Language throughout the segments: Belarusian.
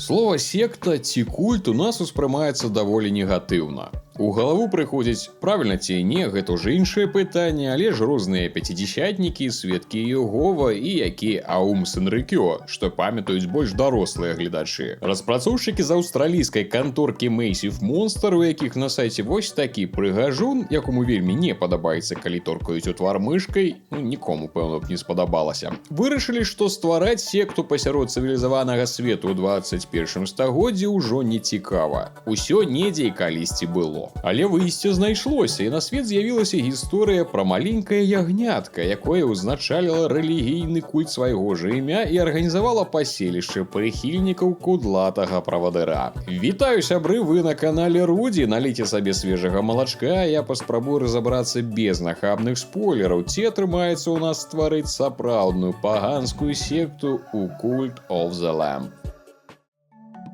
Слово «секта» ці «культ» у нас успрымаецца даволі негатыўна. У галаву прыходзіць, правільна ці не, гэта ўжо іншае пытанне, але ж розныя пяцідзясятнікі, сведкі Іегова і які Аум Сенрыкё, што памятаюць больш дарослыя гледачы. Распрацоўшчыкі з аўстралійскай канторкі Massive Monster, у якіх на сайце вось такі прыгажун, якому вельмі не падабаецца, калі торкаюць у твар мышкай, нікому, пэўна б не спадабалася, вырашылі, што ствараць секту пасярод цывілізаванага свету ў 21 стагоддзі ўжо не цікава. Усё недзе і калісьці было. Але выйсце знайшлося, і на свет з'явілася гісторыя пра маленькае ягнятка, якое ўзначаліла рэлігійны культ свайго ж імя і арганізавала паселішча прыхільнікаў кудлатага правадыра. Вітаю, сябры, вы на канале Рудзі, наліце сабе свежага малачка, я паспрабую разабрацца без нахабных спойлераў, ці атрымаецца ў нас стварыць сапраўдную паганскую секту у Cult of the Lamb.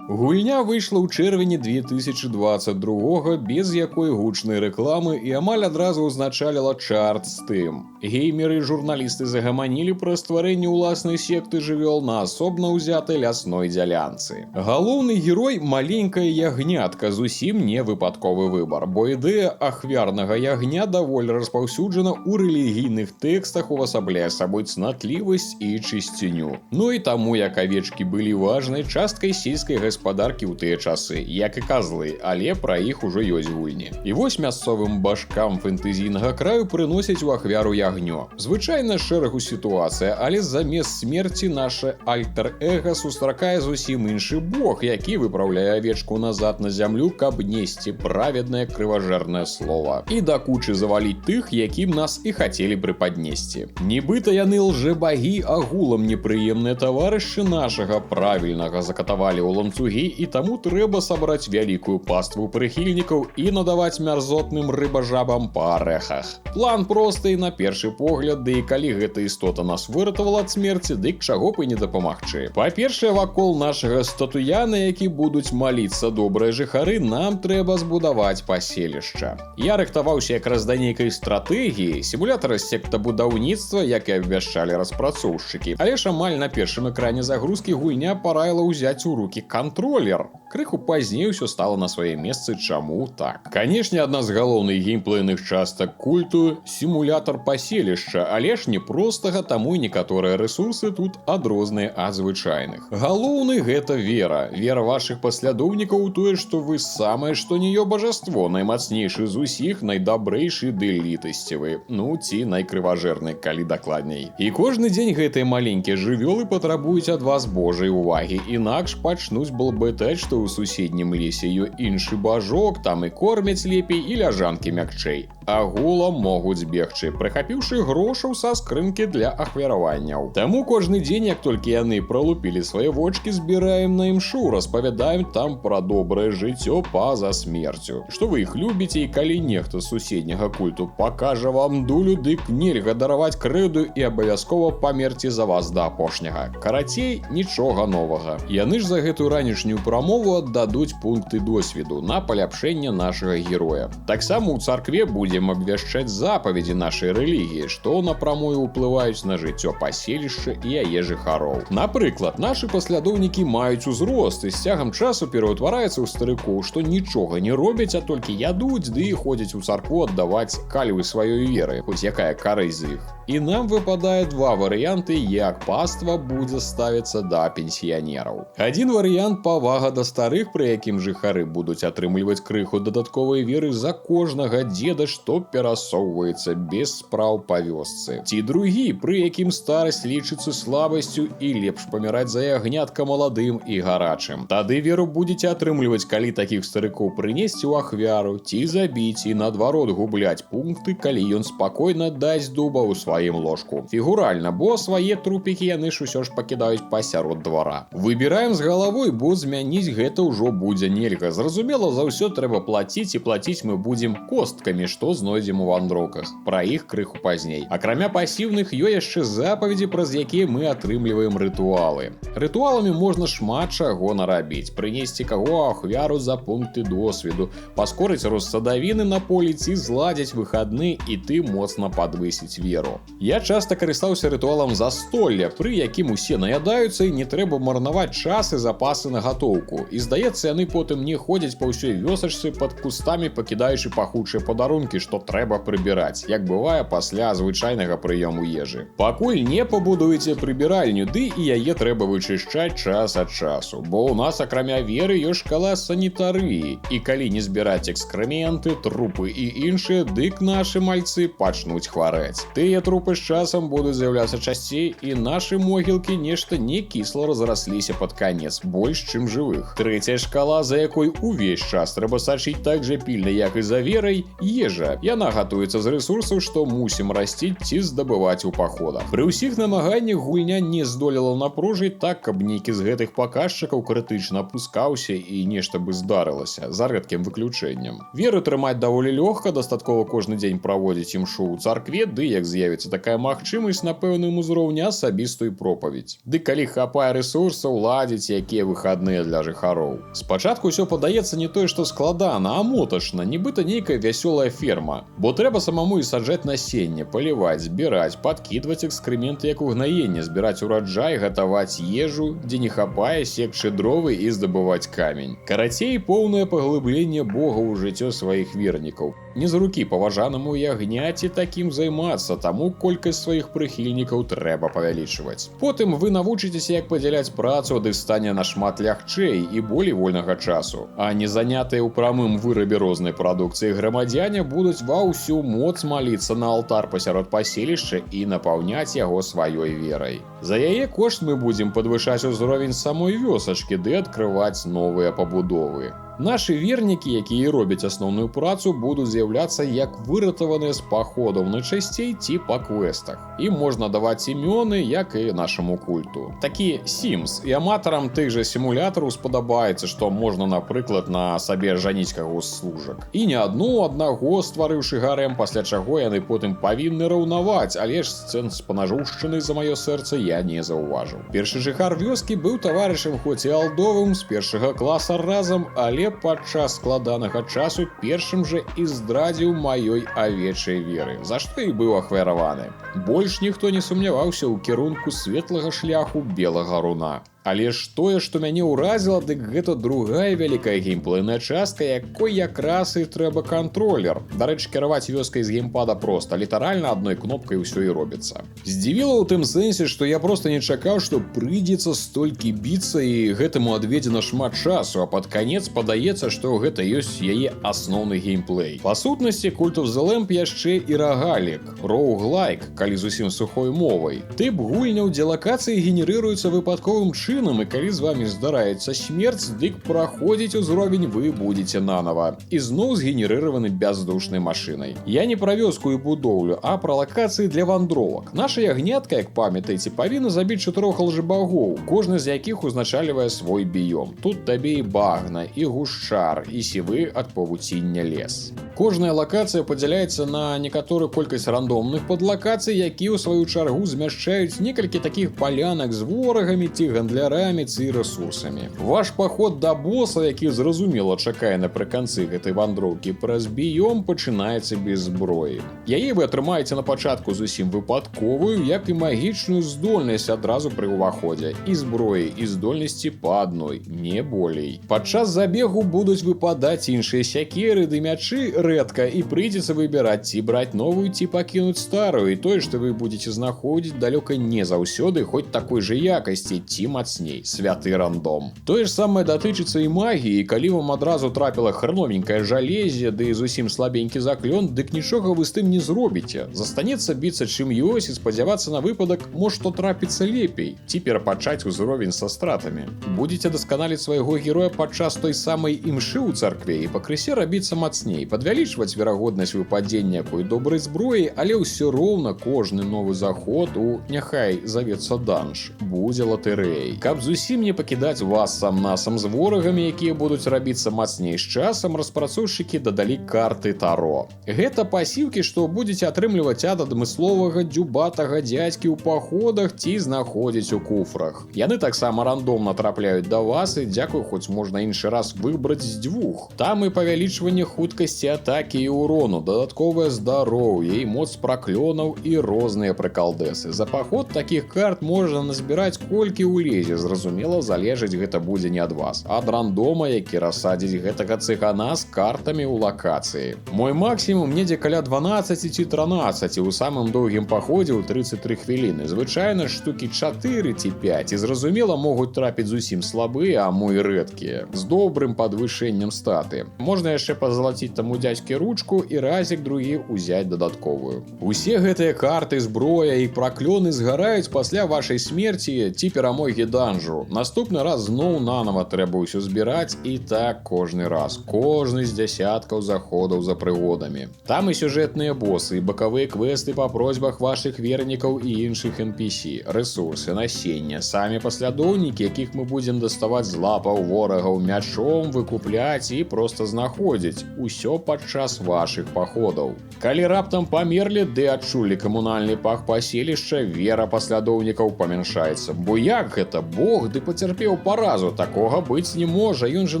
Гульня выйшла ў чэрвені 2022 без якой гучнай рэкламы і амаль адразу ўзначаліла чарт з тым. Геймеры і журналісты загаманілі пра стварэнне ўласнай секты жывёл на асобна ўзятай лясной дзялянцы. Галоўны герой – маленькая ягнятка, зусім не выпадковы выбар, бо ідэя ахвярнага ягня даволі распаўсюджана ў рэлігійных тэкстах, увасабляе сабой цнатлівасць і чысціню. Ну і таму, як авечкі былі важнай часткай сельскай гаспадаркі ў тыя часы, як і казлы, але пра іх ужо ёсць гульні. І вось мясцовым башкам фэнтэзійнага краю прыносяць у ахвяру ягнё. Звычайна шэрагу сітуацыя, але замест смерці наша альтер-эга сустракае зусім іншы бог, які выпраўляе авечку назад на зямлю, каб несці праведнае крыважэрнае слова. І да кучы заваліць тых, якім нас і хацелі прыпаднесці. Нібыта яны лжэбагі, агулам непрыемныя таварышы нашага правільнага закатавалі ў ланцугі, і таму трэба сабраць вялікую паству прыхільнікаў і надаваць мярзотным рыбажабам па арэхах. План просты на першы погляд, ды і калі гэта істота нас выратавала ад смерці, дык чаго б і не дапамагчы. Па-першае, вакол нашага статуя, на які будуць маліцца добрыя жыхары, нам трэба збудаваць паселішча. Я рыхтаваўся якраз да нейкай стратэгіі, сімулятара сектабудаўніцтва, як і абвяшчалі распрацоўшчыкі. Але ж амаль на першым экране загрузкі гульня параіла ўзяць у рукі кантролер. Крыху пазней усё стала на свае месцы, чаму так. Канешне, адна з галоўных геймплейных частак культу – сімулятар паселішча, але ж не простага, таму і некаторыя рэсурсы тут адрозныя ад звычайных. Галоўны – гэта вера. Вера вашых паслядоўнікаў у тое, што вы самае што не ё бажаство, наймацнейшы з усіх, найдабрэйшы ды літасцівы. Ну, ці найкрыважэрны, калі дакладней. І кожны дзень гэтыя маленькія жывёлы патрабуюць ад вас Божай увагі, інакш пачнуць балбытаць, што ў суседнім лесе ё іншы бажок, там і кормяць лепей, і ляжанкі мякчэй. Агулам могуць збегчы, прыхапіўшы грошаў са скрынкі для ахвяраванняў. Таму кожны дзень, як толькі яны пралупілі свае вочкі, збіраем на імшу, распавядаем там пра добрае жыццё па-за смерцю. Што вы іх любіце, і калі нехта з суседняга культу пакажа вам дулю, дык нельга дараваць крэўду і абавязкова памерці за вас да апошняга. Карацей, нічога новага. Яны ж за гэтую ранішнюю прамову аддадуць пункты досведу на паляпшэнне нашага героя. Таксама ў царкве будзем абвяшчаць запаведзі нашай рэлігіі, што напрамую ўплываюць на жыццё паселішча і яе жыхароў. Напрыклад, нашы паслядоўнікі маюць узрост і з цягам часу пераўтвараюцца ў старыкоў, што нічога не робяць, а толькі ядуць ды ходзяць у царкву аддаваць калівы сваёй веры, хоць якая карысць з іх. І нам выпадае два варыянты, як паства будзе ставіцца да пенсіянераў. Адзін варыянт – павага да старых, пры якім жыхары будуць атрымліваць крыху дадатковай веры за кожнага дзеда, што перасоўваецца без спраў па вёсцы. Ці другі, пры якім старасць лічыцца слабасцю і лепш паміраць за ягнятка маладым і гарачым. Тады веру будзеце атрымліваць, калі такіх старыкоў прынесці ў ахвяру, ці забіць і наадварот губляць пункты, калі ён спакойна дасць дуба ў сваім ложку. Фігуральна, бо свае трупікі яны ж усё ж пакідаюць пасярод двара. Выбіраем з галавой, бо змяніць гэта ўжо будзе нельга. Зразумела, за ўсё трэба плаціць, і плаціць мы будзем косткамі, што знойдзем у вандроўках. Пра іх крыху пазней. Акрамя пасіўных, ёсць яшчэ запаведзі, праз якія мы атрымліваем рытуалы. Рытуаламі можна шмат чаго нарабіць. Прынесці каго ахвяру за пункты досведу, паскорыць рост садавіны на полі ці зладзіць выхадны і ты моцна падвысіць веру. Я часта карыстаўся рытуалам застолля, пры якім усе наядаюцца і не трэба марнаваць час і запасы на гатоўку. І здаецца, яны потым не ходзяць па ўсёй вёсачцы пад кустамі, пакідаючы пахучыя падарункі, што трэба прыбіраць, як бывае пасля звычайнага прыёму ежы. Пакуль не пабудуеце прыбіральню, ды і яе трэба вычышчаць час ад часу, бо ў нас акрамя веры ёсць шкала санітарыі, і калі не збіраць экскрэменты, трупы і іншыя, дык нашы мальцы пачнуць хварэць. Тыя трупы з часам будуць з'яўляцца часцей, і нашы могілкі нешта не кісла разрасліся пад канец, больш чым жывых. Трэцяя шкала, за якой увесь час трэба сачыць так жа пільна, як і за верай, ежа. Яна гатуецца з рэсурсаў, што мусім расціць ці здабываць у паходах. Пры ўсіх намаганнях гульня не здолела напружыць так, каб нейкі з гэтых паказчыкаў крытычна апускаўся і нешта бы здарылася, за рэдкім выключэннем. Веру трымаць даволі лёгка, дастаткова кожны дзень праводзіць імшу ў царкве, ды як з'явіцца такая магчымасць на пэўным узроўні асабістую пропаведь. Ды калі хапае рэсурсаў, ладзіць якія выхадныя для жыхароў. Спачатку ўсё падаецца не тое, што складана, а моташна, нібыта нейкая вясёлая ферма. Бо трэба самому і саджаць насенне, паліваць, збіраць, падкідваць экскрэменты як угнаенне, збіраць ураджай, гатаваць ежу, дзе не хапае, секчы дровы і здабываць камень. Карацей, поўнае паглыбленне Бога ў жыццё сваіх вернікаў. Не з рукі паважанаму ягняці такім займацца, таму колькасць сваіх прыхільнікаў трэба павялічваць. Потым вы навучыцеся, як падзяляць працу, ды стане нашмат лягчэй і болей вольнага часу. А не занятыя ў прамым вырабе рознай прадукцыі грамадзяне будуць ва ўсю моц маліцца на алтар пасярод паселішча і напаўняць яго сваёй верай. За яе кошт мы будзем падвышаць узровень самой вёсачкі ды адкрываць новыя пабудовы. Нашы вернікі, якія робяць асноўную працу, будуць з'яўляцца як выратаваныя з паходаў найчасцей ці па квестах. Ім можна даваць імёны, як і нашаму культу. Такі Sims, і аматарам тых жа сімулятараў спадабаецца, што можна, напрыклад, на сабе жаніць каго з служак. І не аднаго стварыўшы гарэм, пасля чаго яны потым павінны раўнаваць, але ж сцэн з панажушчынай за маё сэрца я не заўважыў. Першы жыхар вёскі быў таварышам хоць і алдовым з першага класа разам, але падчас складанага часу першым жа і здрадзіў маёй авечай веры, за што і быў ахвяраваны. Больш ніхто не сумняваўся ў кірунку светлага шляху белага руна. Але ж тое, што мяне ўразіла, дык гэта другая вялікая геймплейная частка, якой якраз і трэба кантролер. Дарэчы, кіраваць вёскай з геймпада проста, літаральна адной кнопкай усё і робіцца. Здзівіла ў тым сэнсе, што я проста не чакаў, што прыйдзецца столькі біцца і гэтаму адведзена шмат часу, а пад канец падаецца, што гэта ёсць яе асноўны геймплей. Па сутнасці, Cult of the Lamb яшчэ і рагалік, роуглайк, калі зусім сухой мовай. Тып гульняў, дзе лакацыі генерыруюцца выпадковым чынам, і калі з вамі здараецца смерць, дык праходзіць узровень вы будзеце нанава. І зноў згенерыраваны бяздушнай машынай. Я не пра вёску і будоўлю, а пра лакацыі для вандровак. Наша ягнятка, як памятаеце, павінна забіць 4 лжыбагоў, кожны з якіх узначальвае свой біём. Тут табе і багна, і гушчар, і сівы ад павуціння лес. Кожная лакацыя падзяляецца на некаторую колькасць рандомных падлакацый, якія ў сваю чаргу змяшчаюць некалькі такіх палянак з ворагамі ці гандлярамі ці рэсурсамі. Ваш паход да боса, які зразумела чакае напрыканцы гэтай вандроўкі праз біём, пачынаецца без зброі. Яе вы атрымаеце на пачатку зусім выпадковую, як і магічную здольнасць адразу пры ўваходзе. І зброі, і здольнасці па адной, не болей. Падчас забегу будуць выпадаць іншыя сякеры ды мячы рэдка, і прыйдзецца выбіраць, ці браць новую, ці пакінуць старую, і тое, што вы будзеце знаходзіць, далёка не заўсёды хоць такой жа якасці, ці мацней. Святы рандом. Тое ж самае датычыцца і магіі, калі вам адразу трапіла хреновенькае жалезе, ды зусім слабенькі заклён, дык нічога вы з тым не зробіце. Застанецца біцца чым ёсць і спадзявацца на выпадак, мо што трапіцца лепей, ці перапачаць узровень са стратамі. Будзеце дасканаліць свайго героя падчас той самай імшы ў царкве і пакрысе рабіцца мацней, павялічваць верагоднасць выпадзення якой добрай зброі, але ўсё роўна кожны новы заход у, няхай завецца данж, будзе латарэяй. Каб зусім не пакідаць вас сам-насам з ворагамі, якія будуць рабіцца мацней з часам, распрацоўшчыкі дадалі карты Таро. Гэта пасіўкі, што будзеце атрымліваць ад адмысловага дзюбатага дзядзькі ў паходах ці знаходзіць у куфрах. Яны таксама рандомна трапляюць да вас і, дзякуй, хоць можна іншы раз выбраць з дзвюх. Там і павялічванне хуткасці атакі і урону, дадатковае здароўе і моц праклёнаў і розныя прыкалдэсы. За паход такіх карт можна назбіраць колькі ўлезе, зразумела, залежыць гэта будзе не ад вас, ад рандома, які рассадзіць гэтага цыгана з картамі ў лакацыі. Мой максімум недзе каля 12 ці 13 у самым доўгім паходзе ў 33 хвіліны. Звычайна штукі 4 ці 5 і, зразумела, могуць трапіць зусім слабыя, а мо і рэдкія, з добрым падвышэннем статы. Можна яшчэ пазалаціць таму дзядзькі ручку і разік другі ўзяць дадатковую. Усе гэтыя карты, зброя і праклёны згараюць пасля вашай смерці ці перамогі данжу. Наступны раз зноў нанова трэба ўсё збіраць, і так кожны раз. Кожны з дзясяткаў заходаў за прыгодамі. Там і сюжэтныя босы, і бакавыя квесты па просьбах вашых вернікаў і іншых NPC, рэсурсы, насення, самі паслядоўнікі, якіх мы будзем даставаць з лапаў ворагаў мячом, выкупляць і проста знаходзіць. Усё падчас вашых паходаў. Калі раптам памерлі ды адчулі камунальны пах паселішча, вера паслядоўнікаў памяншаецца. Бо як гэта? Бог ды пацярпеў паразу. Такога быць не можа, ён жа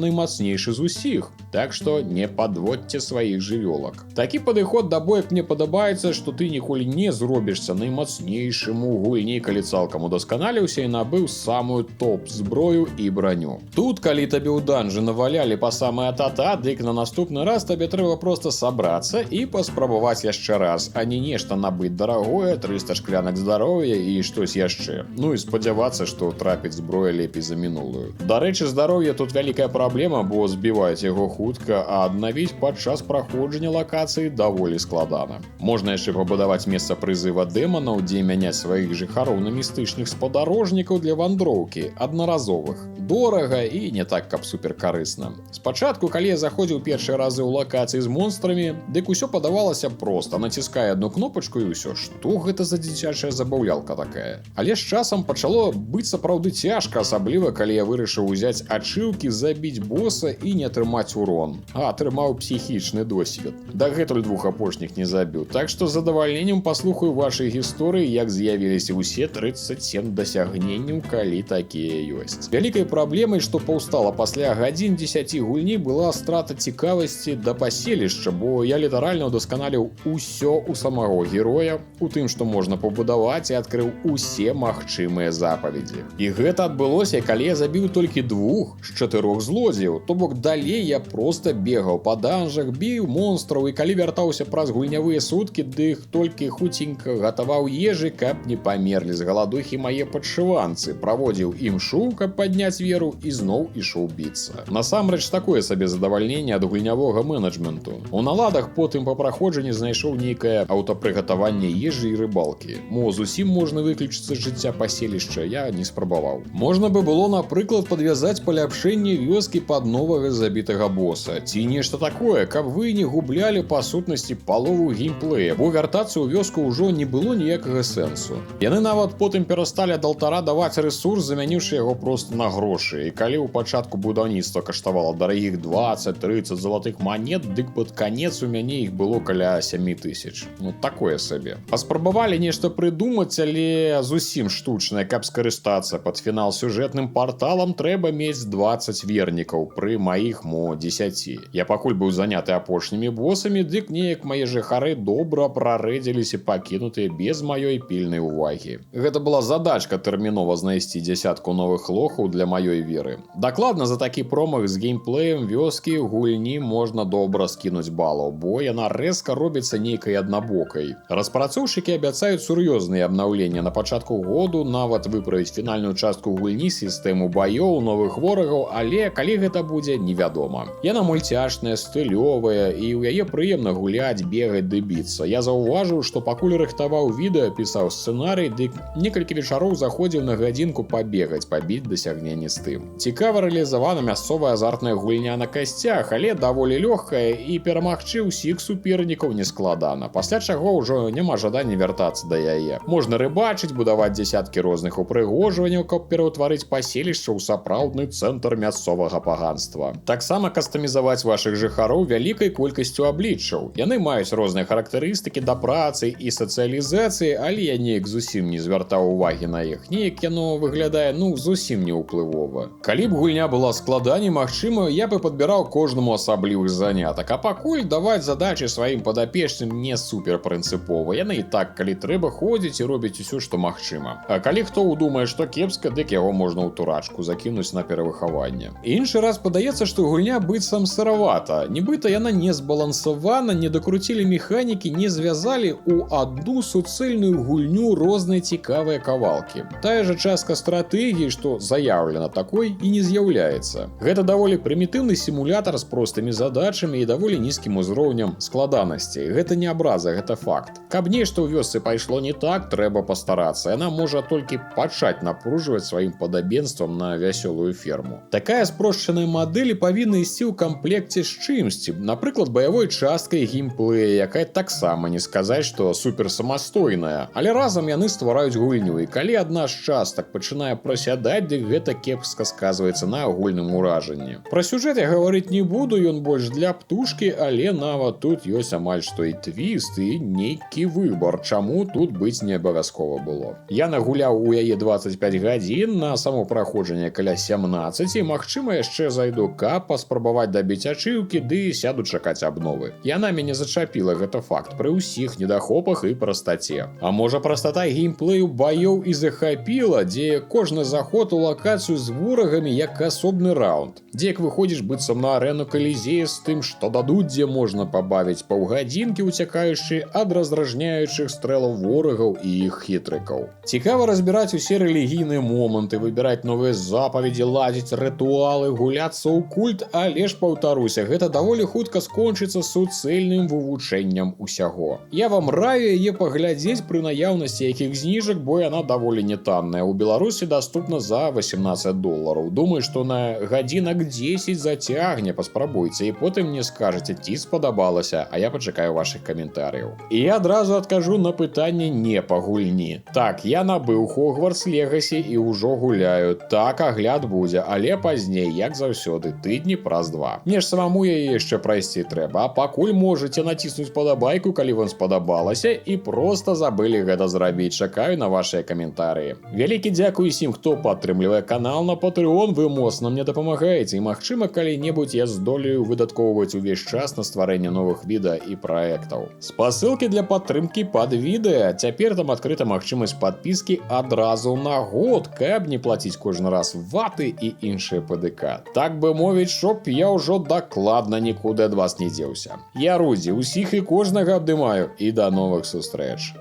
наймацнейшы з усіх. Так што не падводьце сваіх жывёлак. Такі падыход да боек мне падабаецца, што ты ніколі не зробішся наймацнейшым у гульні, калі цалкам удасканаліўся і набыў самую топ зброю і броню. Тут, калі табе ў данжы навалялі па самая та-та, дык на наступны раз табе трэба проста сабрацца і паспрабаваць яшчэ раз, а не нешта набыць дарагое, 300 шклянак здароўя і штось яшчэ. Ну і спадзявацца, што трапіць зброя лепей за мінулую. Дарэчы, здароўе тут вялікая праблема, бо збіваюць яго хутка, а аднавіць падчас праходжання лакацыі даволі складана. Можна яшчэ пабудаваць месца прызыва дэманаў, дзе мяняць сваіх жыхароў на містычных спадарожнікаў для вандроўкі, аднаразовых. Дорага і не так, каб суперкарысна. Спачатку, калі я заходзіў першыя разы ў лакацыі з монстрамі, дык усё падавалася проста. Націскай адну кнопачку і ўсё. Што гэта за дзіцячая забаўлялка такая? Але з часам пачало быць сапраўды цяжка, асабліва, калі я вырашыў узяць ачыўкі, забіць боса і не атрымаць урон. А атрымаў псіхічны досвед. Дагэтуль 2 апошніх не забіў. Так што з задавальненнем паслухаю вашай гісторыі, як з'явіліся ўсе 37 дасягненняў, калі такія ёсць. Вялікай праблемай, што паўстала пасля гадзін 10 гульні, была страта цікавасці да паселішча, бо я літаральна удасканаліў усё у самого героя, у тым, што можна пабудаваць, і адкрыў усе магчымыя запаведзі. І гэта адбылося, калі я забіў толькі 2 з 4 злодзеяў, то бок далей я проста бегаў па данжах, біў монстраў, і калі вяртаўся праз гульнявыя суткі, дых толькі хуценька гатаваў ежы, каб не памерлі з галадухі мае падшыванцы, праводзіў імшу, каб падняць веру, і зноў ішоў біцца. Насамрэч, такое сабе задавальненне ад гульнявога менеджменту. У наладах потым па праходжанні знайшоў нейкае аўтапрыгатаванне ежы і рыбалкі. Мо зусім можна выключыцца з жыцця паселішча, я не спрабаваў. Можна бы было, напрыклад, падвязаць паляпшэнне вёскі пад новага забітага боса. Ці нешта такое, каб вы не гублялі па сутнасці палову геймплея, бо вяртацца ў вёску ўжо не было ніякага сэнсу. Яны нават потым перасталі ад алтара даваць рэсурс, замяніўшы яго проста на грошы. І калі ў пачатку будаўніцтва каштавала дарагіх 20-30 залатых манет, дык пад канец у мяне іх было каля 7000. Ну, такое сабе. Паспрабавалі нешта прыдумаць, але зусім штучнае, каб скарыстацца. Пад фінал сюжэтным парталам трэба мець 20 вернікаў, пры маіх мо 10. Я пакуль быў заняты апошнімі босамі, дык неяк мае жыхары добра прарэдзіліся пакінутыя без маёй пільнай увагі. Гэта была задачка тэрмінова знайсці 10 новых лохаў для маёй веры. Дакладна за такі промах з геймплеем вёскі гульні можна добра скінуць балаў, бо яна рэзка робіцца нейкай аднабокай. Распрацоўшчыкі абяцаюць сур'ёзныя абнаўленні на пачатку году, нават выправіць фінальную частку гульні, сістэму баёў, новых ворагаў, але калі гэта будзе, невядома. Яна мульцяшная, стылёвая, і ў яе прыемна гуляць, бегаць ды біцца. Я заўважыў, што пакуль рыхтаваў відэа, пісаў сцэнарый, дык некалькі вечароў заходзіў на гадзінку пабегаць, пабіць дасягненні з тым. Цікава рэалізавана мясцовая азартная гульня на касцях, але даволі лёгкая, і перамагчы ўсіх супернікаў нескладана. Пасля чаго ўжо няма жадання вяртацца да яе. Можна рыбачыць, будаваць дзесяткі розных упрыгожванняў, каб пераўтварыць паселішча ў сапраўдны цэнтр мясцовага паганства. Таксама кастамізаваць вашых жыхароў вялікай колькасцю абліччаў. Яны маюць розныя характарыстыкі да працы і сацыялізацыі, але я неяк зусім не звяртаў увагі на іх. Неяк яно выглядае, зусім неўплывова. Калі б гульня была складаней, магчыма, я бы падбіраў кожнаму асаблівых занятак, а пакуль даваць задачы сваім падапечным не суперпрынцыпова. Яны і так, калі трэба, ходзіць і робяць усё, што магчыма. А калі хто ўдумае, што кепска, дык яго можна ў турачку закінуць на перавыхаванне. Іншы раз падаецца, што гульня быццам сыравата. Нібыта яна не збалансавана, не дакруцілі механікі, не звязалі ў адну суцэльную гульню розныя цікавыя кавалкі. Тая жа частка стратэгіі, што заяўлена такой, і не з'яўляецца. Гэта даволі прымітыўны сімулятар з простымі задачамі і даволі нізкім узроўнем складанасці. Гэта не абраза, гэта факт. Каб нешта ў вёсцы пайшло не так, трэба пастарацца. Яна можа толькі пачаць напружваць сваім падабенствам на вясёлую ферму. Такая спрошчаная мадэль павінна ісці ў камплекце з чымсьці, напрыклад, баявой часткай геймплея, якая таксама не сказаць, што суперсамастойная, але разам яны ствараюць гульню, і калі адна з частак пачынае прасядаць, дык гэта кепска сказваецца на агульным уражанні. Пра сюжэт я гаварыць не буду, ён больш для птушкі, але нават тут ёсць амаль што і твіст, і нейкі выбар, чаму тут быць не абавязкова было. Я нагуляў у яе 25 гадзін, на само праходжанне каля 17, і магчыма яшчэ зайду, каб паспрабаваць дабіць ачыўкі, ды сяду чакаць абновы. Яна мяне зачапіла, гэта факт, пры ўсіх недахопах і прастаце. А можа прастата геймплею баёў і захапіла, дзе кожны заход у лакацыю з ворагамі як асобны раунд, дзе як выходзіш быццам на арэну калізея з тым, што дадуць, дзе можна пабавіць паўгадзінкі, уцякаючы ад раздражняючых стрэлаў ворагаў і іх хітрыкаў. Цікава разбіраць усе рэлігійныя моманты, выбіраць новыя запаведзі, ладзіць рытуалы, гуляцца ў культ, але ж паўтаруся, гэта даволі хутка скончыцца суцэльным вывучэннем усяго. Я вам раю яе паглядзець пры наяўнасці якіх зніжак, бо яна даволі не танная. У Беларусі даступна за $18. Думаю, што на гадзінак 10 зацягне, паспрабуйце, і потым мне скажаце, ці спадабалася, а я пачакаю вашых каментарыяў. І адразу адкажу на пытанне не па гульні. Так, я набыў Hogwarts Legacy і ўжо гуляю. Так, агляд будзе, але пазней, як заўсёды, тыдні праз 2. Мне ж самому яе яшчэ прайсці трэба, а пакуль можаце націснуць падабайку, калі вам спадабалася, і проста забылі гэта зрабіць. Чакаю на вашыя каментарыі. Вялікі дзякуй усім, хто падтрымлівае канал на Patreon, вы моцна мне дапамагаеце, і магчыма, калі-небудзь я здолею выдаткоўваць увесь час на стварэнне новых відэа і праектаў. Спасылкі для падтрымкі пад відэа. Цяпер там адкрыта магчымасць падпіскі адразу на год, каб не плаціць кожны раз ваты і іншыя ПДК. Так бы мовіць, чтоб я ўжо дакладна нікуды ад вас не дзеўся. Я Рудзі, усіх і кожнага абдымаю, і да новых сустрэч.